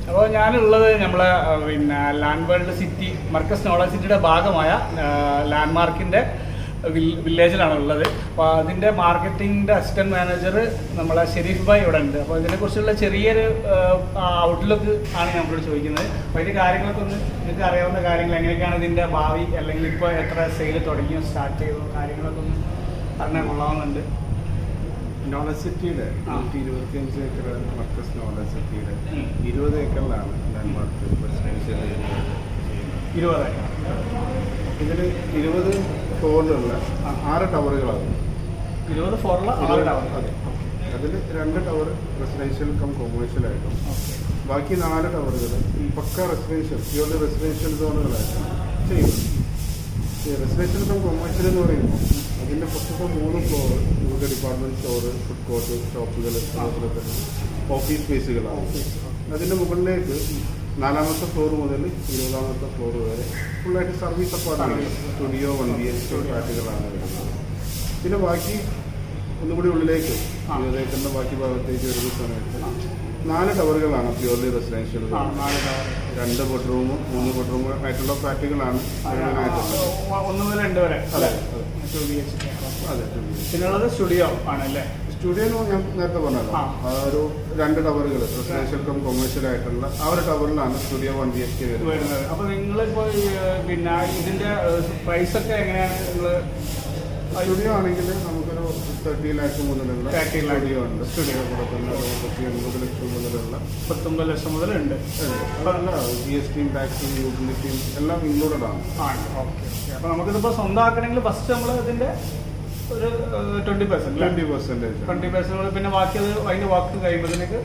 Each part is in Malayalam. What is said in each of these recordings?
അപ്പോൾ ഞാനുള്ളത് നമ്മളെ പിന്നെ land world city Markaz knowledge സിറ്റിയുടെ ഭാഗമായ ലാൻഡ്മാർക്കിൻ്റെ വില്ലേജിലാണ് ഉള്ളത്. അപ്പോൾ അതിൻ്റെ മാർക്കറ്റിങ്ങിൻ്റെ അസിസ്റ്റൻറ്റ് മാനേജർ നമ്മളെ ഷെരീഫ് ഭായ് ഇവിടെ ഉണ്ട്. അപ്പോൾ ഇതിനെക്കുറിച്ചുള്ള ചെറിയൊരു ഔട്ട്ലുക്ക് ആണ് നമ്മളോട് ചോദിക്കുന്നത്. അപ്പോൾ ഇതിൻ്റെ കാര്യങ്ങളൊക്കെ ഒന്ന് നിങ്ങൾക്ക് അറിയാവുന്ന കാര്യങ്ങൾ എങ്ങനെയൊക്കെയാണ് ഇതിൻ്റെ ഭാവി, അല്ലെങ്കിൽ ഇപ്പോൾ എത്ര സെയിൽ തുടങ്ങിയോ സ്റ്റാർട്ട് ചെയ്തോ കാര്യങ്ങളൊക്കെ ഒന്ന് പറഞ്ഞാൽ കൊള്ളാവുന്നുണ്ട്. നോളജ് സിറ്റിയുടെ 125 ഏക്കർ മർക്കസ് നോളജ് സിറ്റിയുടെ 20 ഏക്കറിലാണ് ലാൻഡ്മാർക്ക് റെസിഡൻഷ്യൽ ഏരിയ. 20 ഏക്കർ. ഇതിൽ 20 ഫ്ലോറിലുള്ള 6 ടവറുകളാണ്. 20 ഫ്ലോറിലുള്ള 6 ടവർ. അതെ. അതിൽ 2 ടവർ റെസിഡൻഷ്യൽ കം കൊമേഴ്ഷ്യലായിട്ടും ബാക്കി 4 ടവറുകൾ പക്ക റെസിഡൻഷ്യൽ പ്യൂർലി റെസിഡൻഷ്യൽ സോണുകളായിട്ടാണ് ചെയ്യുന്നത്. റെസിഡൻഷ്യൽ കം കൊമേഴ്ഷ്യൽ എന്ന് പറയുമ്പോൾ അതിൻ്റെ പുറത്തെ 3 ഫ്ലോർ നമുക്ക് ഡിപ്പാർട്ട്മെൻറ്റ് സ്റ്റോറ്, ഫുഡ് കോർട്ട്, ഷോപ്പുകൾ, അതുപോലെ തന്നെ ഓഫീസ് സ്പേസുകളാണ്. അതിൻ്റെ മുകളിലേക്ക് 4ാമത്തെ ഫ്ലോർ മുതൽ 20ാമത്തെ ഫ്ലോർ വരെ ഫുള്ളായിട്ട് സർവീസ് അപ്പാർട്ട്മെൻറ്റ്, സ്റ്റുഡിയോ, 1 BHK ഫ്ലാറ്റുകളാണ് വരുന്നത്. പിന്നെ ബാക്കി ഒന്നുകൂടി ഉള്ളിലേക്ക് 20 ഏക്കറിൻ്റെ ബാക്കി ഭാഗത്തേക്ക് വരുന്ന സമയത്ത് 4 ടവറുകളാണ് പ്യൂർലി റെസിഡൻഷ്യൽ. 2 ബെഡ്റൂം 3 ബെഡ്റൂം ആയിട്ടുള്ള ഫ്ലാറ്റുകളാണ് മുഴുവനായിട്ടുള്ളത്. 1 മുതൽ 2 വരെ. അതെ. അതെ. പിന്നുള്ളത് സ്റ്റുഡിയോ ആണല്ലേ. സ്റ്റുഡിയോ ഞാൻ നേരത്തെ പറഞ്ഞല്ലോ, ഒരു 2 ടവറുകൾ റെസിഡൻഷ്യൽ കം കൊമേഴ്ഷ്യൽ ആയിട്ടുള്ള ആ ഒരു ടവറിലാണ് സ്റ്റുഡിയോ 1 BHK വരുന്നത്. അപ്പോൾ നിങ്ങളിപ്പോൾ പിന്നെ ഇതിൻ്റെ പ്രൈസൊക്കെ എങ്ങനെയാണ് നിങ്ങൾ? സ്റ്റുഡിയോ ആണെങ്കിൽ നമുക്കൊരു 30 ലാഖ് മുതലുള്ള സ്റ്റുഡിയോ ഉണ്ട്. സ്റ്റുഡിയോ കൂടെ തന്നെ 80 ലക്ഷം മുതലുള്ള 19 ലക്ഷം മുതലുണ്ട്. അതല്ല GSTയും ടാക്സും യൂട്ടിലിറ്റിയും എല്ലാം ഇൻക്ലൂഡഡ് ആണ്. ഓക്കെ. അപ്പോൾ നമുക്കിതിപ്പോൾ സ്വന്തമാക്കണമെങ്കിൽ ഫസ്റ്റ് നമ്മൾ ഇതിൻ്റെ ഒരു 20% പിന്നെ ബാക്കി അത് അതിൻ്റെ വർക്ക് കഴിയുമ്പോഴത്തേക്ക്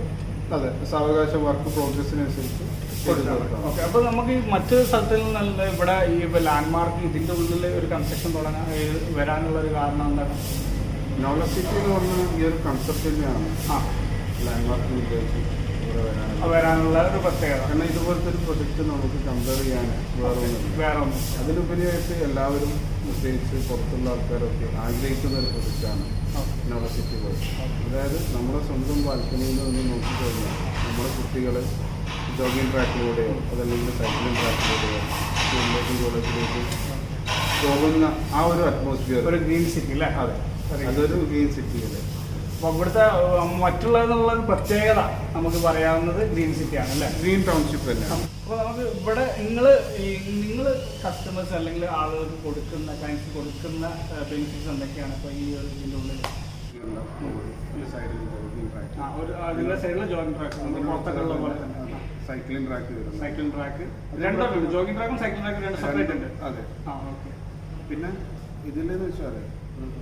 അതെ സാവകാശ വർക്ക് പ്രോഗ്രസിനനുസരിച്ച്. ഓക്കെ. അപ്പോൾ നമുക്ക് ഈ മറ്റ് സ്ഥലത്തിൽ നിന്നല്ല ഇവിടെ ഈ ലാൻഡ്മാർക്ക് ഇതിൻ്റെ ഉള്ളിൽ ഒരു കൺസ്ട്രക്ഷൻ തുടങ്ങാൻ വരാനുള്ള ഒരു കാരണം എന്താണ്? നോളജ് സിറ്റി എന്ന് പറഞ്ഞ ഈ ഒരു കൺസെപ്റ്റ് തന്നെയാണ് ലാൻഡ്മാർക്കിലേക്ക് വരാനുള്ള ഒരു പ്രത്യേകത. കാരണം ഇതുപോലത്തെ ഒരു പ്രൊജക്റ്റ് നമുക്ക് കമ്പയർ ചെയ്യാൻ വേറെ ഒന്നും അതിലുപരിയായിട്ട് എല്ലാവരും പ്രത്യേകിച്ച് പുറത്തുള്ള ആൾക്കാരൊക്കെ ആഗ്രഹിക്കുന്ന ഒരു പ്രൊജക്റ്റാണ് നോളജ് സിറ്റി പോലെ. അതായത് നമ്മുടെ സ്വന്തം ബാൽക്കണിയിൽ നിന്ന് നോക്കിക്കഴിഞ്ഞാൽ നമ്മുടെ കുട്ടികൾ ജോഗിങ് ട്രാക്കിലൂടെയോ അതല്ലെങ്കിൽ സൈക്ലിംഗ് ട്രാക്കിലൂടെയോ സ്കൂളിലേക്കും കോളേജിലേക്കും പോകുന്ന ആ ഒരു അറ്റ്മോസ്ഫിയർ, ഒരു ഗ്രീൻ സിറ്റി അല്ലേ? അതെ, അതൊരു ഗ്രീൻ സിറ്റിയിലെ. അപ്പോൾ ഇവിടുത്തെ മറ്റുള്ളതെന്നുള്ള പ്രത്യേകത നമുക്ക് പറയാവുന്നത് ഗ്രീൻ സിറ്റിയാണ് അല്ലേ, ഗ്രീൻ ടൗൺഷിപ്പ് തന്നെയാണ്. അപ്പോൾ നമുക്ക് ഇവിടെ നിങ്ങൾ കസ്റ്റമേഴ്സ് അല്ലെങ്കിൽ ആളുകൾക്ക് കൊടുക്കുന്ന ക്ലയൻസ് കൊടുക്കുന്ന ബെനിഫിറ്റ്സ് എന്തൊക്കെയാണ്? ഇപ്പോൾ ഈ ഒരു ഇതിൻ്റെ ഉള്ളിൽ അതിൻ്റെ സൈഡിൽ ജോഗിങ് ട്രാക്ക്, പുറത്തൊക്കെയുള്ള പോലെ തന്നെ സൈക്ലിംഗ് ട്രാക്ക്, സൈക്ലിംഗ് ട്രാക്ക് രണ്ടുണ്ട്. ജോഗിങ് ട്രാക്കും സൈക്ലിംഗ് ട്രാക്കും 2 സെപ്പറേറ്റ് ഉണ്ട്. അതെ. ഓക്കെ. പിന്നെ ഇതിലെന്ന് വെച്ചാൽ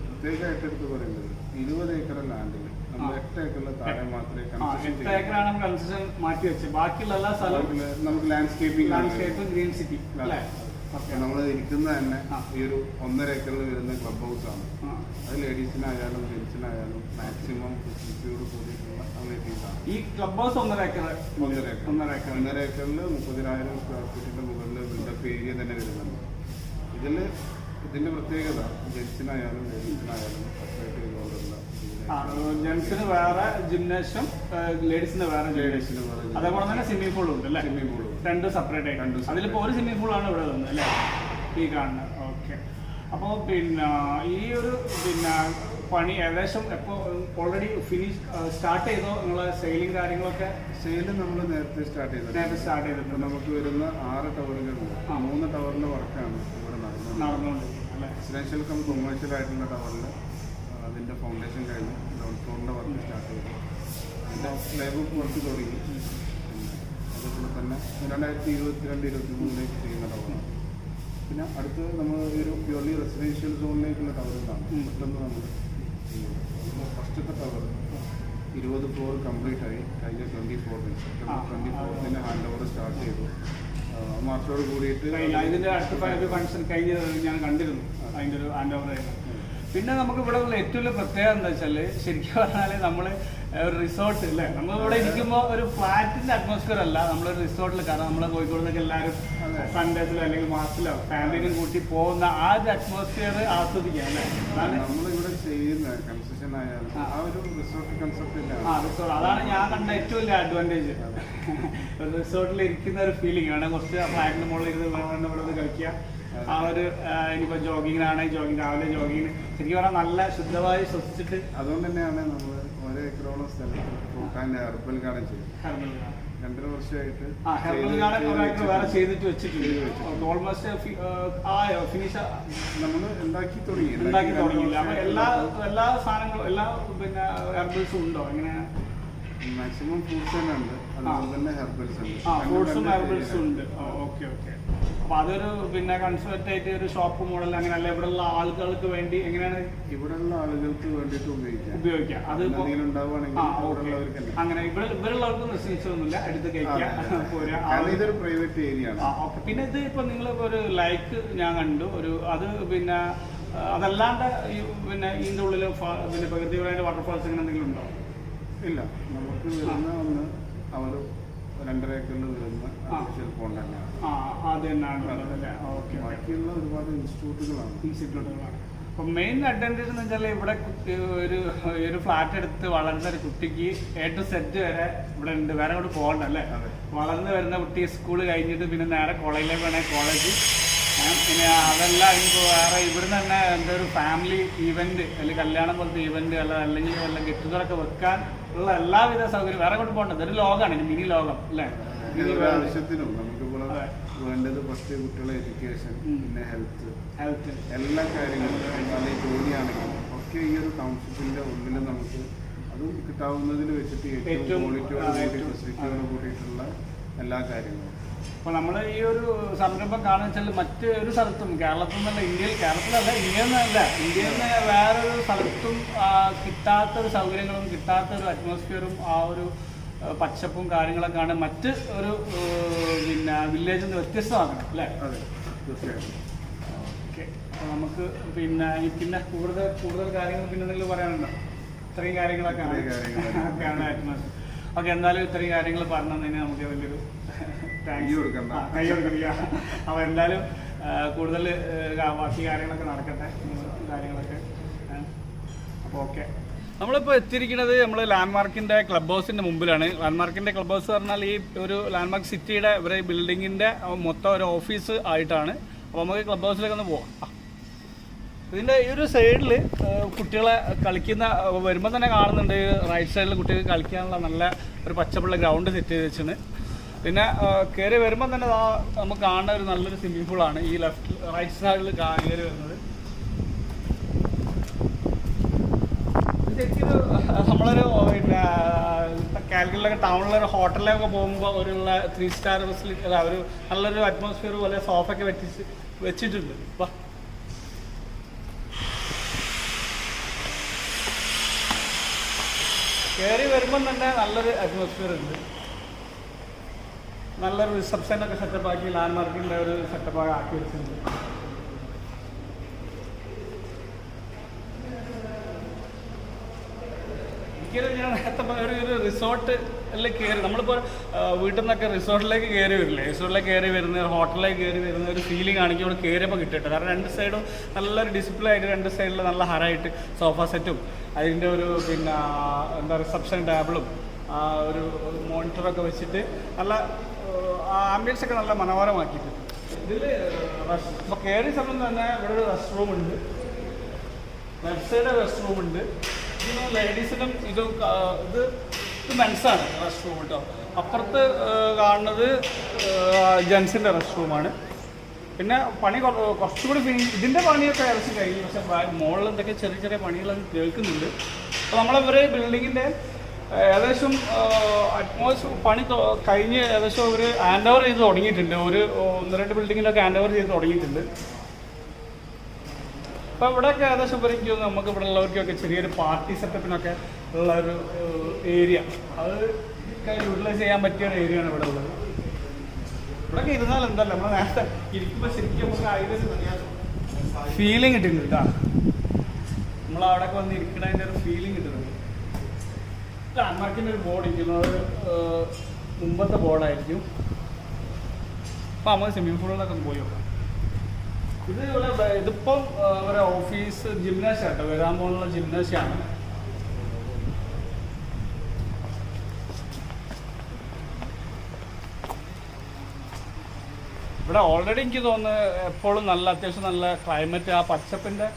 പ്രത്യേകമായിട്ട് എടുത്ത് പറയുന്നത് 20 ഏക്കർ ലാൻഡിൽ നമ്മൾ 8 ഏക്കറിൽ താഴെ മാത്രമേ 8 ഏക്കറാണ് കൺസെഷൻ മാറ്റി വെച്ചത്. ബാക്കിയുള്ള എല്ലാ സ്ഥലവും നമുക്ക് ലാൻഡ്സ്കേപ്പിംഗ് ഗ്രീൻ സിറ്റി അല്ലേ. നമ്മൾ ഇരിക്കുന്ന തന്നെ ഈ ഒരു 1.5 ഏക്കറിൽ വരുന്ന ക്ലബ് ഹൗസ് ആണ്. അത് ലേഡീസിനായാലും ജെൻസിനായാലും മാക്സിമം ഫെസിലിറ്റിയോട് കൂടിയിട്ടുള്ള അമേനിറ്റീസ് ആണ്. ഈ ക്ലബ് ഹൗസ് 1.5 ഏക്കറിൽ 30,000 സ്ക്വയർ ഫീറ്റിന്റെ മുകളിൽ ബിൽഡപ്പ് ഏരിയ തന്നെ വരുന്നുണ്ട്. ഇതിന്റെ പ്രത്യേകത ജെൻസിനായാലും ലേഡീസിനായാലും സെപ്പറേറ്റ് ചെയ്തുകൊണ്ടുള്ള, ജെൻസിന് വേറെ ജിംനേഷ്യം, ലേഡീസിന് വേറെ, അതേപോലെ തന്നെ സ്വിമ്മിംഗ് പൂളും ഉണ്ട് അല്ലേ. സ്വിമ്മിംഗ് പൂൾ 2 സെപ്പറേറ്റ് ആയിട്ട്. അതിലിപ്പോൾ ഒരു സ്വിമ്മിംഗ് പൂളാണ് ഇവിടെ വന്നത് അല്ലേ, ഈ കാണുന്നത്. ഓക്കെ. അപ്പോൾ പിന്നെ ഈ ഒരു പണി ഏകദേശം എപ്പോൾ ഓൾറെഡി സ്റ്റാർട്ട് ചെയ്തോ? നിങ്ങളെ സെയിലിംഗ് കാര്യങ്ങളൊക്കെ? സെയില് നമ്മൾ നേരത്തെ സ്റ്റാർട്ട് ചെയ്തിട്ടുണ്ട്. നമുക്ക് വരുന്ന 6 ടവറുകളുണ്ട്. 3 ടവറിൻ്റെ വർക്കാണ് ഇവിടെ നടന്നുകൊണ്ടിരിക്കുന്നത്. റെസിഡൻഷ്യൽ കം കൊമേഴ്ഷ്യൽ ആയിട്ടുള്ള ടവറിൽ അതിൻ്റെ ഫൗണ്ടേഷൻ കഴിഞ്ഞ് ഗ്രൗണ്ട് ഫ്ലോറിൻ്റെ വർക്ക് സ്റ്റാർട്ട് ചെയ്തു. അതിൻ്റെ സ്ലാബ് വർക്ക് തുടങ്ങി. അതുപോലെ തന്നെ 2022-23 ചെയ്യുന്ന ടവറാണ്. പിന്നെ അടുത്ത് നമ്മൾ ഒരു പ്യൂർലി റെസിഡൻഷ്യൽ സോണിലേക്കുള്ള ടവറുകളാണ്. പെട്ടെന്ന് നമ്മൾ ഫസ്റ്റത്തെ ടവർ 20 ഫ്ലോർ കംപ്ലീറ്റ് ആയി. കഴിഞ്ഞ 24 ഹാൻഡ് ഓവർ സ്റ്റാർട്ട് ചെയ്തു. മാർച്ചോട് കൂടിയിട്ട് ഇതിൻ്റെ അടുത്ത ഫംഗ്ഷൻ കഴിഞ്ഞ ഞാൻ കണ്ടിരുന്നു, അതിൻ്റെ ഒരു ഹാൻഡ് ഓവർ ആയിരുന്നു. പിന്നെ നമുക്ക് ഇവിടെ ഉള്ള ഏറ്റവും വലിയ പ്രത്യേകത എന്താ വെച്ചാൽ, ശരിക്കും പറഞ്ഞാൽ നമ്മൾ ഒരു റിസോർട്ട് അല്ലേ, നമ്മളിവിടെ ഇരിക്കുമ്പോൾ ഒരു ഫ്ലാറ്റിന്റെ അറ്റ്മോസ്ഫിയർ അല്ല, നമ്മളൊരു റിസോർട്ടിൽ. കാരണം നമ്മളെ കോഴിക്കോട് നിന്നൊക്കെ എല്ലാവരും സൺഡേസിലോ അല്ലെങ്കിൽ മാസത്തിലോ ഫാമിലിനും കൂട്ടി പോകുന്ന ആ ഒരു അറ്റ്മോസ്ഫിയർ ആസ്വദിക്കാം അല്ലേ. നമ്മളിവിടെ ചെയ്യുന്ന കൺസെഷൻ ആയാലും ആ ഒരു റിസോർട്ട് കൺസെപ്റ്റ് റിസോർട്ട് അതാണ് ഞാൻ കണ്ട ഏറ്റവും വലിയ അഡ്വാൻറ്റേജ്. ഒരു റിസോർട്ടിൽ ഇരിക്കുന്ന ഒരു ഫീലിംഗ് വേണം. കുറച്ച് ഫ്ലാറ്റിന്റെ മുകളിൽ ഇരുന്ന് വേണം ഇവിടെ ഒന്ന് കളിക്കുക. ആ ഒരു ഇനിയിപ്പോൾ ജോഗിങ്ങിനാണെങ്കിൽ ജോഗിങ്, രാവിലെ ജോഗിങ്ങിന് ശരിക്കും പറഞ്ഞാൽ നല്ല ശുദ്ധമായി ശ്വസിച്ചിട്ട്. അതുകൊണ്ട് തന്നെയാണ് നമ്മൾ 1 ഏക്കറോളം സ്ഥലത്ത് ഫ്രൂട്ട് ആൻഡ് ഹെർബൽ ഗാർഡൻ ചെയ്തു. 2 വർഷമായിട്ട് ഹെർബൽ ഗാർഡൻ വേറെ ചെയ്തിട്ട് വെച്ചിട്ടുണ്ട്. ഓൾമോസ്റ്റ് ഫിനിഷ് നമ്മൾ ഉണ്ടാക്കി തുടങ്ങിയില്ല. അപ്പൊ എല്ലാ സാധനങ്ങളും എല്ലാ പിന്നെ ഹെർബൽസും ഉണ്ടോ എങ്ങനെയാണ്? മാക്സിമം ഫ്രൂട്ട്സ് തന്നെ ഉണ്ട്, അതുപോലെ തന്നെ ഹെർബൽസ് ഉണ്ട്. ഫ്രൂട്ട്സും ഹെർബൽസും ഉണ്ട്. Okay okay. അപ്പൊ അതൊരു പിന്നെ കൺസെപ്റ്റ് ആയിട്ട് ഒരു ഷോപ്പ് മോഡൽ അങ്ങനെ അല്ല, ഇവിടെയുള്ള ആളുകൾക്ക് വേണ്ടി എങ്ങനെയാണ്? ഇവിടെയുള്ള ആളുകൾക്ക് വേണ്ടിയിട്ട് ഉപയോഗിക്കാം. അത് അങ്ങനെ ഇവരുള്ളവർക്ക് നിശ്ചയിച്ചൊന്നുമില്ല, എടുത്ത് കഴിക്കാം. ഇതൊരു പ്രൈവറ്റ് ഏരിയ ആണ്. പിന്നെ ഇത് ഇപ്പൊ നിങ്ങൾ ഒരു ലൈക്ക് ഞാൻ കണ്ടു ഒരു അത് പിന്നെ അതല്ലാണ്ട് പിന്നെ ഇതിന്റെ ഉള്ളിൽ പിന്നെ പ്രകൃതിപരമായ വാട്ടർഫാൾസ് അങ്ങനെ എന്തെങ്കിലും ഉണ്ടോ? ഇല്ല, നമുക്ക് വരുന്ന ഒന്ന് അവർ 2.5 ഏക്കറിൽ വരുന്ന പോണ്ട് തന്നെയാണ്. അത് തന്നെയാണ്. ബാക്കിയുള്ള ഒരുപാട് ഇൻസ്റ്റിറ്റ്യൂട്ടുകളാണ്. അപ്പം മെയിൻ അഡ്വാൻറ്റേജ് എന്ന് വെച്ചാൽ ഇവിടെ ഒരു ഫ്ലാറ്റ് എടുത്ത് വളർന്ന ഒരു കുട്ടിക്ക് A to Z വരെ ഇവിടെ ഉണ്ട്, വേറെ അങ്ങോട്ട് പോകണ്ട അല്ലേ. വളർന്ന് വരുന്ന കുട്ടി സ്കൂൾ കഴിഞ്ഞിട്ട് പിന്നെ നേരെ കോളേജിലേക്ക് വേണമെങ്കിൽ കോളേജ്, പിന്നെ അതല്ല ഇനിയിപ്പോൾ വേറെ ഇവിടുന്ന് തന്നെ എന്താ ഒരു ഫാമിലി ഈവന്റ് അല്ലെങ്കിൽ കല്യാണം പോലത്തെ ഈവന്റ് അല്ലെങ്കിൽ വല്ല ഗെറ്റുകളൊക്കെ വെക്കാൻ ഉള്ള എല്ലാവിധ സൗകര്യം വേറെ കൊണ്ട് പോകേണ്ടത്. ഒരു ലോകമാണ്, ഇനി മിനി ലോകം അല്ലേ. ആവശ്യത്തിനും നമുക്ക് വേണ്ടത് ഫസ്റ്റ് കുട്ടികളെ എഡ്യൂക്കേഷൻ, പിന്നെ ഹെൽത്ത് എല്ലാ കാര്യങ്ങളും, അല്ലെങ്കിൽ ജോലിയാണെങ്കിലും ഒക്കെ ഈ ഒരു ടൗൺഷിപ്പിന്റെ ഉള്ളിൽ നമുക്ക് അതും കിട്ടാവുന്നതിൽ വെച്ചിട്ട് ഏറ്റവും ക്വാളിറ്റിയോട് ഫെസിലിറ്റിയോട് കൂടിയിട്ടുള്ള എല്ലാ കാര്യങ്ങളും. അപ്പോൾ നമ്മൾ ഈ ഒരു സംരംഭം കാണുക വെച്ചാൽ മറ്റ് ഒരു സ്ഥലത്തും കേരളത്തിൽ നിന്നല്ല, കേരളത്തിലല്ല, ഇന്ത്യയിൽ നിന്ന് വേറൊരു സ്ഥലത്തും കിട്ടാത്തൊരു സൗകര്യങ്ങളും കിട്ടാത്തൊരു അറ്റ്മോസ്ഫിയറും ആ ഒരു പച്ചപ്പും കാര്യങ്ങളൊക്കെയാണ് മറ്റ് ഒരു പിന്നെ വില്ലേജിൽ നിന്ന് വ്യത്യസ്തമാക്കണം അല്ലേ. ഓക്കെ. അപ്പോൾ നമുക്ക് പിന്നെ കൂടുതൽ കാര്യങ്ങൾ പിന്നെ എന്തെങ്കിലും പറയാനുണ്ടോ? ഇത്രയും കാര്യങ്ങളൊക്കെയാണ് അറ്റ്മോസ്ഫിയർ. ഓക്കെ, എന്തായാലും ഇത്രയും കാര്യങ്ങൾ പറഞ്ഞു തന്നതിന് നമുക്ക് വലിയൊരു കൈ കൊടുക്കില്ല. അപ്പോൾ എന്തായാലും കൂടുതൽ ബാക്കി കാര്യങ്ങളൊക്കെ നടക്കട്ടെ കാര്യങ്ങളൊക്കെ. അപ്പോൾ ഓക്കെ, നമ്മളിപ്പോൾ എത്തിയിരിക്കുന്നത് നമ്മൾ ലാൻഡ്മാർക്കിൻ്റെ ക്ലബ് ഹൗസിൻ്റെ മുമ്പിലാണ്. ലാൻഡ്മാർക്കിൻ്റെ ക്ലബ് ഹൗസ് പറഞ്ഞാൽ ഈ ഒരു ലാൻഡ്മാർക്ക് സിറ്റിയുടെ ഇവരെ ബിൽഡിങ്ങിൻ്റെ മൊത്തം ഒരു ഓഫീസ് ആയിട്ടാണ്. അപ്പോൾ നമുക്ക് ക്ലബ് ഹൗസിലേക്ക് ഒന്ന് പോവാം. ഇതിൻ്റെ ഈ ഒരു സൈഡിൽ കുട്ടികളെ കളിക്കുന്ന വരുമ്പോൾ തന്നെ കാണുന്നുണ്ട്. റൈറ്റ് സൈഡിൽ കുട്ടികൾ കളിക്കാനുള്ള നല്ല ഒരു പച്ചപ്പുള്ള ഗ്രൗണ്ട് സെറ്റ് ചെയ്ത് വെച്ചിട്ടുണ്ട്. പിന്നെ കയറി വരുമ്പോൾ തന്നെ നമുക്ക് കാണുന്ന ഒരു നല്ലൊരു സ്വിമ്മിംഗ് പൂളാണ് ഈ റൈറ്റ് സൈഡിൽ കയറി വരുന്നത്. ശരിക്കും നമ്മളൊരു പിന്നെ കാലിക്കറ്റിലൊക്കെ ടൗണിലൊരു ഹോട്ടലിലൊക്കെ പോകുമ്പോൾ ഒരു 3 സ്റ്റാർ ഫെസിലിറ്റി അല്ല, ഒരു നല്ലൊരു അറ്റ്മോസ്ഫിയർ പോലെ സോഫയൊക്കെ വെച്ചിട്ടുണ്ട്. അപ്പം കയറി വരുമ്പം തന്നെ നല്ലൊരു അറ്റ്മോസ്ഫിയർ ഉണ്ട്. നല്ലൊരു റിസപ്ഷനൊക്കെ സെറ്റപ്പാക്കി ലാൻഡ്മാർക്കിൻ്റെ ഒരു സെറ്റപ്പൊക്കെ ആക്കി വെച്ചിട്ടുണ്ട്. ഞാൻ നേരത്തെ ഒരു റിസോർട്ടിൽ കയറി നമ്മളിപ്പോൾ വീട്ടിൽ നിന്നൊക്കെ റിസോർട്ടിലേക്ക് കയറി വരില്ലേ, റിസോർട്ടിലേക്ക് കയറി വരുന്ന ഹോട്ടലിലേക്ക് കയറി വരുന്ന ഒരു ഫീലിംഗ് ആണെങ്കിൽ ഇവിടെ കയറിയപ്പോൾ കിട്ടട്ടെ. കാരണം 2 സൈഡും നല്ലൊരു ഡിസിപ്ലിൻ ആയിട്ട് 2 സൈഡിൽ നല്ല ഹരായിട്ട് സോഫ സെറ്റും അതിൻ്റെ ഒരു പിന്നെ എന്താ റിസപ്ഷൻ ടേബിളും ഒരു മോണിറ്ററൊക്കെ വെച്ചിട്ട് നല്ല ആംബിയൻസ് ഒക്കെ നല്ല മനോഹരമാക്കിയിട്ടുണ്ട്. ഇതിൽ ഇപ്പോൾ കയറിയ സമയം തന്നെ ഇവിടെ ഒരു റെസ്റ്റ് റൂം ഉണ്ട്, ലെഫ്റ്റ് സൈഡ് റെസ്റ്റ് റൂം ഉണ്ട്. ഇതിന് ലേഡീസിനും ഇത് മെൻസാണ് റെസ്റ്റ് റൂം കേട്ടോ. അപ്പുറത്ത് കാണുന്നത് ജെൻസിൻ്റെ റെസ്റ്റ് റൂമാണ്. പിന്നെ പണി കുറച്ചുകൂടി ഇതിൻ്റെ പണിയൊക്കെ ഏകദേശം കഴിഞ്ഞു. പക്ഷേ മുകളിൽ എന്തൊക്കെ ചെറിയ ചെറിയ പണികളൊക്കെ കേൾക്കുന്നുണ്ട്. അപ്പോൾ നമ്മളിവരെ ബിൽഡിങ്ങിൻ്റെ ഏകദേശം പണി കഴിഞ്ഞ് ഏകദേശം ഒരു ഹാൻഡ് ഓവർ ചെയ്ത് തുടങ്ങിയിട്ടുണ്ട്. ഒരു 1-2 ബിൽഡിങ്ങിലൊക്കെ ഹാൻഡ് ഓവർ ചെയ്ത് തുടങ്ങിയിട്ടുണ്ട്. അപ്പോൾ ഇവിടെയൊക്കെ ഏകദേശം എനിക്ക് നമുക്ക് ഇവിടെ ഉള്ളവർക്കൊക്കെ ചെറിയൊരു പാർട്ടി സെറ്റപ്പിനൊക്കെ ഉള്ളൊരു ഏരിയ, അത് യൂട്ടിലൈസ് ചെയ്യാൻ പറ്റിയ ഒരു ഏരിയയാണ് ഇവിടെ ഉള്ളത്. ഇവിടെയൊക്കെ ഇരുന്നാൽ എന്തല്ല നമ്മൾ നേരത്തെ ഇരിക്കുമ്പോൾ ശരിക്കും നമുക്ക് അതിൻ്റെ ഫീലിംഗ് കിട്ടുന്നുണ്ട് കേട്ടോ. നമ്മളവിടെയൊക്കെ വന്ന് ഇരിക്കണതിൻ്റെ ഒരു ഫീലിംഗ് കിട്ടുന്നുണ്ട്. ലാൻഡ്മാർക്കിൻ്റെ ഒരു ബോർഡ് ഇരിക്കുന്നത് മുമ്പത്തെ ബോർഡായിരിക്കും. അപ്പോൾ നമ്മൾ സ്വിമ്മിംഗ് പൂളിലൊക്കെ ഒന്ന് പോയി നോക്കാം. ഇതിപ്പം ഒരു ഓഫീസ് ജിംനാഷ്യ കേട്ടോ, വരാൻ പോകുന്ന ജിംനാഷ്യാണ്. ഇവിടെ ഓൾറെഡി എനിക്ക് തോന്നുന്നു എപ്പോഴും അത്യാവശ്യം നല്ല ക്ലൈമറ്റ്, ആ പച്ചപ്പിൻ്റെ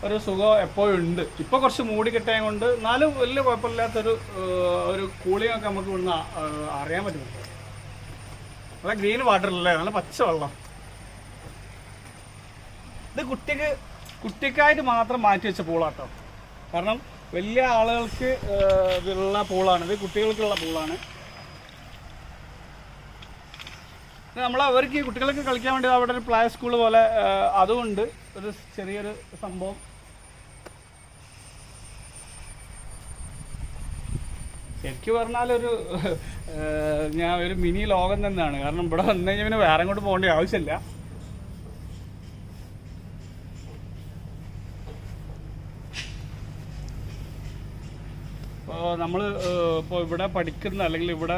ഒരു സുഖം എപ്പോഴും ഉണ്ട്. ഇപ്പോൾ കുറച്ച് മൂടി കെട്ടാൻ കൊണ്ട് എന്നാലും വലിയ കുഴപ്പമില്ലാത്തൊരു കൂളിംഗ് ഒക്കെ നമുക്ക് ഇവിടുന്ന് അറിയാൻ പറ്റും. നല്ല ഗ്രീൻ വാട്ടറല്ലേ, നല്ല പച്ച വെള്ളം. ഇത് കുട്ടിക്കായിട്ട് മാത്രം മാറ്റി വെച്ച പൂളാട്ടോ. കാരണം വലിയ ആളുകൾക്ക് ഉള്ള പൂളാണ്, ഇത് കുട്ടികൾക്കുള്ള പൂളാണ്. അവർക്ക് കുട്ടികൾക്ക് കളിക്കാൻ വേണ്ടി അവിടെ ഒരു പ്ലേ സ്കൂൾ പോലെ അതുകൊണ്ട് ഒരു ചെറിയൊരു സംഭവം. ശരിക്കും പറഞ്ഞാലൊരു ഞാൻ ഒരു മിനി ലോകം തന്നെയാണ്. കാരണം ഇവിടെ വന്നു കഴിഞ്ഞാൽ പിന്നെ വേറെ അങ്ങോട്ട് പോകേണ്ട ആവശ്യമില്ല. ഇപ്പോൾ നമ്മൾ ഇപ്പോൾ ഇവിടെ പഠിക്കുന്ന അല്ലെങ്കിൽ ഇവിടെ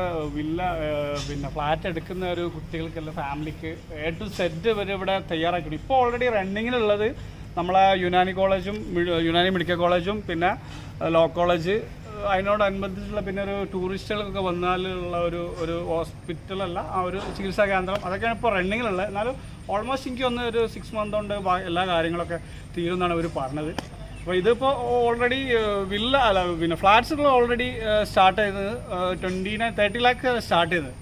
പിന്നെ ഫ്ലാറ്റ് എടുക്കുന്ന ഒരു കുട്ടികൾക്കല്ല ഫാമിലിക്ക് A to Z വരെ ഇവിടെ തയ്യാറാക്കിയിട്ടുണ്ട്. ഇപ്പോൾ ഓൾറെഡി റണ്ണിങ്ങിലുള്ളത് നമ്മളെ യുനാനി മെഡിക്കൽ കോളേജും പിന്നെ ലോ കോളേജ്, അതിനോടനുബന്ധിച്ചുള്ള പിന്നെ ഒരു ടൂറിസ്റ്റുകൾക്കൊക്കെ വന്നാലുള്ള ഒരു ഹോസ്പിറ്റലല്ല, ആ ഒരു ചികിത്സാ കേന്ദ്രം, അതൊക്കെയാണ് ഇപ്പോൾ റണ്ണിങ്ങിലുള്ളത്. എന്നാലും ഓൾമോസ്റ്റ് എനിക്ക് ഒന്ന് ഒരു 6 month കൊണ്ട് എല്ലാ കാര്യങ്ങളൊക്കെ തീരുമെന്നാണ് അവർ പറഞ്ഞത്. അപ്പോൾ ഇതിപ്പോൾ ഓൾറെഡി പിന്നെ ഫ്ലാറ്റ്സുകൾ ഓൾറെഡി സ്റ്റാർട്ട് ചെയ്തത് 30 lakh സ്റ്റാർട്ട് ചെയ്തത്.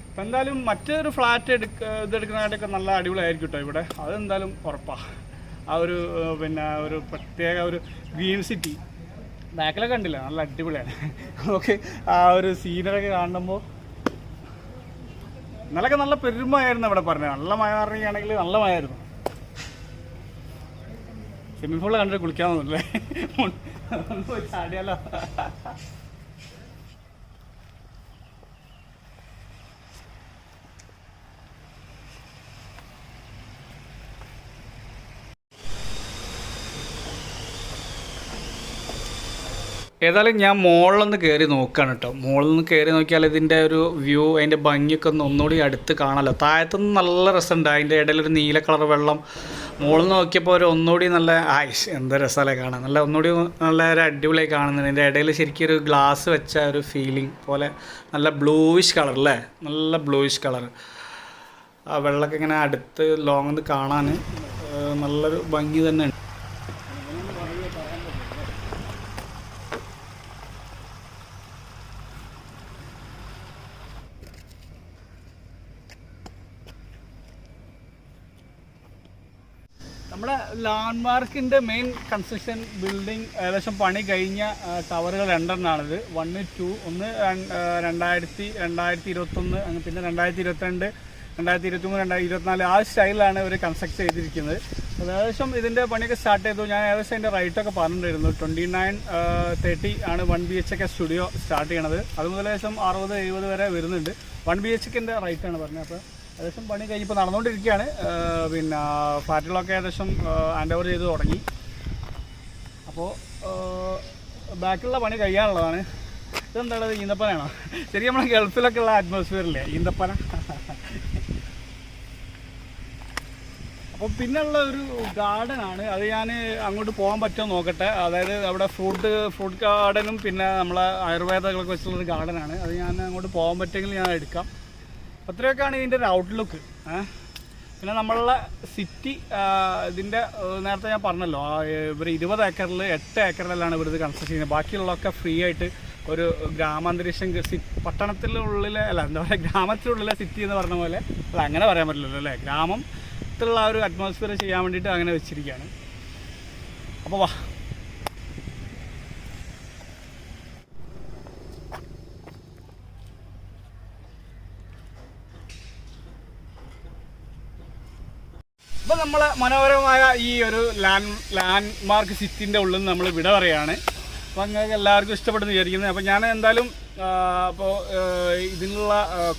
അപ്പോൾ എന്തായാലും മറ്റൊരു ഫ്ലാറ്റ് ഇതെടുക്കുന്നതായിട്ടൊക്കെ നല്ല അടിപൊളിയായിരിക്കും കേട്ടോ ഇവിടെ, അതെന്തായാലും ഉറപ്പാണ്. ആ ഒരു പിന്നെ ഒരു പ്രത്യേക ഒരു ഗ്രീൻ സിറ്റി ബാക്കിലൊക്കെ കണ്ടില്ല, നല്ല അടിപൊളിയാണ്. ഓക്കെ, ആ ഒരു സീനറൊക്കെ കാണുമ്പോൾ ഇന്നലൊക്കെ നല്ല പെരുമയായിരുന്നു ഇവിടെ പറഞ്ഞത്. നല്ല മഴ പറയുകയാണെങ്കിൽ നല്ല മഴയായിരുന്നു. സ്വിമ്മിംഗ് പൂളിൽ കണ്ടിട്ട് കുളിക്കാൻ തോന്നുന്നില്ലേ, ഒന്ന് പോയി ചാടിയാലോ. ഏതായാലും ഞാൻ മുകളിലൊന്ന് കയറി നോക്കുകയാണ് കേട്ടോ. മുകളിൽ നിന്ന് കയറി നോക്കിയാൽ ഇതിൻ്റെ ഒരു വ്യൂ, അതിൻ്റെ ഭംഗിയൊക്കെ ഒന്നുകൂടി അടുത്ത് കാണാമല്ലോ. താഴത്തുനിന്ന് നല്ല രസമുണ്ട്, അതിൻ്റെ ഇടയിലൊരു നീല കളർ വെള്ളം. മുകളിൽ നോക്കിയപ്പോൾ ഒന്നുകൂടി നല്ല എന്താ രസമല്ലേ കാണാൻ, നല്ല ഒന്നുകൂടി നല്ല ഒരു അടിപൊളിയായി കാണുന്നുണ്ട്. അതിൻ്റെ ഇടയിൽ ശരിക്കും ഒരു ഗ്ലാസ് വെച്ച ഒരു ഫീലിംഗ് പോലെ, നല്ല ബ്ലൂയിഷ് കളർ അല്ലേ, നല്ല ബ്ലൂയിഷ് കളർ. ആ വെള്ളമൊക്കെ ഇങ്ങനെ അടുത്ത് ലോങ്ങിൽ കാണാൻ നല്ലൊരു ഭംഗി തന്നെ ഉണ്ട്. നമ്മുടെ ലാൻഡ്മാർക്കിൻ്റെ മെയിൻ കൺസ്ട്രക്ഷൻ ബിൽഡിംഗ് ഏകദേശം പണി കഴിഞ്ഞ ടവറുകൾ 2 1, 2. ഒന്ന് 2021, പിന്നെ 2022, 2023, 2024 ആ സ്റ്റൈലിലാണ് ഇവർ കൺസ്ട്രക്ട് ചെയ്തിരിക്കുന്നത്. ഏകദേശം ഇതിൻ്റെ പണിയൊക്കെ സ്റ്റാർട്ട് ചെയ്തു. ഞാൻ ഏകദേശം അതിൻ്റെ റൈറ്റൊക്കെ പറഞ്ഞിട്ടുണ്ടായിരുന്നു. 2930 ആണ് 1 BHK സ്റ്റുഡിയോ സ്റ്റാർട്ട് ചെയ്യണത്. അത് മുതൽ ഏകദേശം 60-70 വരെ വരുന്നുണ്ട്. 1 BHKൻ്റെ റൈറ്റാണ് പറഞ്ഞത്. അപ്പോൾ ഏകദേശം പണി കഴിഞ്ഞപ്പോൾ നടന്നുകൊണ്ടിരിക്കുകയാണ്. പിന്നെ ഫ്ലാറ്റുകളൊക്കെ ഏകദേശം ഹാൻഡ് ഓവർ ചെയ്ത് തുടങ്ങി. അപ്പോൾ ബാക്കിയുള്ള പണി കഴിയാനുള്ളതാണ്. ഇതെന്താണ്, ഈന്തപ്പനാണോ? ശരിക്കും നമ്മളെ ഗൾഫിലൊക്കെ ഉള്ള അറ്റ്മോസ്ഫിയറില്ലേ ഈന്തപ്പന. അപ്പോൾ പിന്നെയുള്ള ഒരു ഗാർഡനാണ്, അത് ഞാൻ അങ്ങോട്ട് പോകാൻ പറ്റുമോ നോക്കട്ടെ. അതായത് അവിടെ ഫ്രൂട്ട് ഗാർഡനും പിന്നെ നമ്മളെ ആയുർവേദങ്ങളൊക്കെ വെച്ചുള്ളൊരു ഗാർഡനാണ്. അത് ഞാൻ അങ്ങോട്ട് പോകാൻ പറ്റുമെങ്കിൽ ഞാൻ എടുക്കാം. അത്രയൊക്കെയാണ് ഇതിൻ്റെ ഒരു ഔട്ട്ലുക്ക്. പിന്നെ നമ്മളുടെ സിറ്റി ഇതിൻ്റെ നേരത്തെ ഞാൻ പറഞ്ഞല്ലോ, ഇവർ 20 ഏക്കറിൽ 8 ഏക്കറിലാണ് ഇവർ ഇത് കൺസ്ട്രക്ട് ചെയ്യുന്നത്. ബാക്കിയുള്ളതൊക്കെ ഫ്രീ ആയിട്ട് ഒരു ഗ്രാമാന്തരീക്ഷം പട്ടണത്തിനുള്ളിലെ എന്താ പറയുക, ഗ്രാമത്തിനുള്ളിലെ സിറ്റി എന്ന് പറഞ്ഞ പോലെ, അല്ല അങ്ങനെ പറയാൻ പറ്റില്ലല്ലോ അല്ലേ, ഗ്രാമത്തിലുള്ള ഒരു അറ്റ്മോസ്ഫിയർ ചെയ്യാൻ വേണ്ടിയിട്ട് അങ്ങനെ വെച്ചിരിക്കുകയാണ്. അപ്പോൾ വാ. അപ്പോൾ നമ്മൾ മനോഹരമായ ഈ ഒരു ലാൻഡ്മാർക്ക് സിറ്റിൻ്റെ ഉള്ളിൽ നിന്ന് നമ്മൾ വിട പറയുകയാണ്. അപ്പോൾ നിങ്ങൾക്ക് എല്ലാവർക്കും ഇഷ്ടപ്പെടുന്നു വിചാരിക്കുന്നത്. അപ്പോൾ ഞാൻ എന്തായാലും അപ്പോൾ ഇതിനുള്ള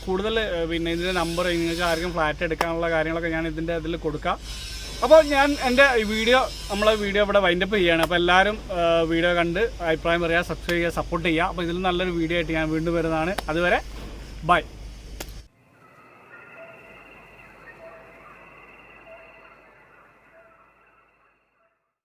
കൂടുതൽ പിന്നെ ഇതിൻ്റെ നമ്പർ നിങ്ങൾക്ക് ആർക്കും ഫ്ലാറ്റ് എടുക്കാനുള്ള കാര്യങ്ങളൊക്കെ ഞാൻ ഇതിൻ്റെ ഇതിൽ കൊടുക്കാം. അപ്പോൾ ഞാൻ എൻ്റെ നമ്മളെ വീഡിയോ ഇവിടെ വൈൻഡപ്പ് ചെയ്യുകയാണ്. അപ്പോൾ എല്ലാവരും വീഡിയോ കണ്ട് അഭിപ്രായം പറയുക, സബ്സ്ക്രൈബ് ചെയ്യുക, സപ്പോർട്ട് ചെയ്യുക. അപ്പോൾ ഇതിൽ നല്ലൊരു വീഡിയോ ആയിട്ട് ഞാൻ വീണ്ടും വരുന്നതാണ്. അതുവരെ ബൈ.